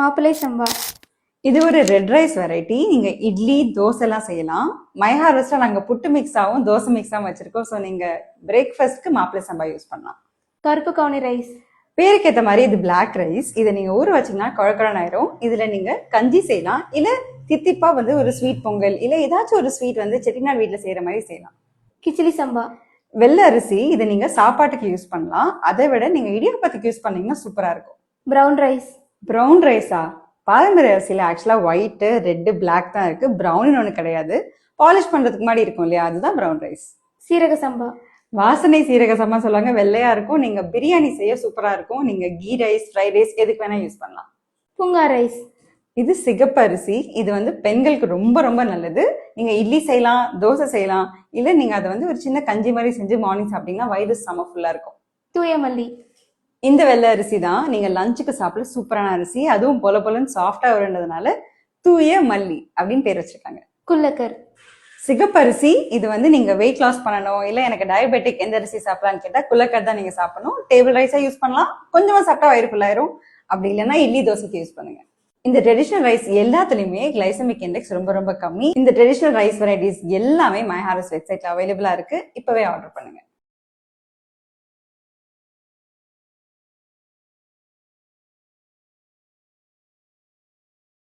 மாப்பிள்ளை சம்பா. இது ஒரு ரெட் ரைஸ் வெரைட்டி. நீங்க இட்லி தோசை எல்லாம் செய்யலாம். மை ஹார்வெஸ்ட்ல நாங்க புட்டு மிக்ஸாவும் தோசை மிக்ஸாவும் வச்சிருக்கோம். ஸோ நீங்க பிரேக்ஃபாஸ்ட்க்கு மாப்பிள்ளை சம்பா யூஸ் பண்ணலாம். கருப்பு கவுனி ரைஸ். பேருக்கு ஏற்ற மாதிரி இது பிளாக் ரைஸ். இதை நீங்க ஊற வச்சீங்கன்னா குழக்கழன்னு ஆயிரும். இதுல நீங்க கஞ்சி செய்யலாம், இல்ல தித்திப்பா ஒரு ஸ்வீட் பொங்கல் இல்ல ஏதாச்சும் ஒரு ஸ்வீட் செட்டிநாடு வீட்டுல செய்யற மாதிரி செய்யலாம். கிச்சிலி சம்பா. வெள்ளை அரிசி. இதை நீங்க சாப்பாட்டுக்கு யூஸ் பண்ணலாம். அதை விட நீங்க இடியாப்பத்துக்கு யூஸ் பண்ணீங்கன்னா சூப்பரா இருக்கும். Brown rice. ப்ரௌன் ரைஸா? பாரம்பரிய அரிசியில ஆக்சுவலா ஒயிட் ரெட் பிளாக் தான் இருக்கு, ப்ரௌன் ஒண்ணு கிடையாது. பாலிஷ் பண்றதுக்கு முன்னாடி இருக்கும் இல்லையா, அதுதான் ப்ரௌன் ரைஸ். சீரக சம்பா. வாசனை சீரக சம்பா சொல்லுவாங்க, வெள்ளையா இருக்கும். நீங்க பிரியாணி செய்ய சூப்பரா இருக்கும். நீங்க கீ ரைஸ் ஃப்ரைட் ரைஸ் எதுக்கு வேணா யூஸ் பண்ணலாம். புங்கா ரைஸ். இது சிகப்பு அரிசி. இது பெண்களுக்கு ரொம்ப ரொம்ப நல்லது. நீங்க இட்லி செய்யலாம், தோசை செய்யலாம், இல்ல நீங்க அதை ஒரு சின்ன கஞ்சி மாதிரி செஞ்சு மார்னிங் சாப்பிட்டீங்கன்னா வயிறு செம ஃபுல்லா இருக்கும். தூய மல்லி. இந்த வெள்ளை அரிசி தான் நீங்க லஞ்சுக்கு சாப்பிட சூப்பரான அரிசி. அதுவும் பொல பொலன்னு சாஃப்டா வருன்றதுனால தூய மல்லி அப்படின்னு பேர் வச்சிருக்காங்க. குல்லக்கர். சிகப்பரிசி. இது நீங்க வெயிட் லாஸ் பண்ணணும், இல்ல எனக்கு டயபெட்டிக் எந்த அரிசி சாப்பிடலான்னு கேட்டா குல்லக்கர் தான் நீங்க சாப்பிடணும். டேபிள் ரைஸா யூஸ் பண்ணலாம், கொஞ்சமா சாப்பிட்டா வயிறு ஃபுல்லாயிரும். அப்படி இல்லைன்னா இட்லி தோசைக்கு யூஸ் பண்ணுங்க. இந்த ட்ரெடிஷனல் ரைஸ் எல்லாத்துலயுமே கிளைசமிக் இண்டெக்ஸ் ரொம்ப ரொம்ப கம்மி. இந்த ட்ரெடிஷனல் ரைஸ் வெரைட்டிஸ் எல்லாமே மை ஹார்வெஸ்ட் வெப்சைட்ல அவைலபிளா இருக்கு. இப்பவே ஆர்டர் பண்ணுங்க.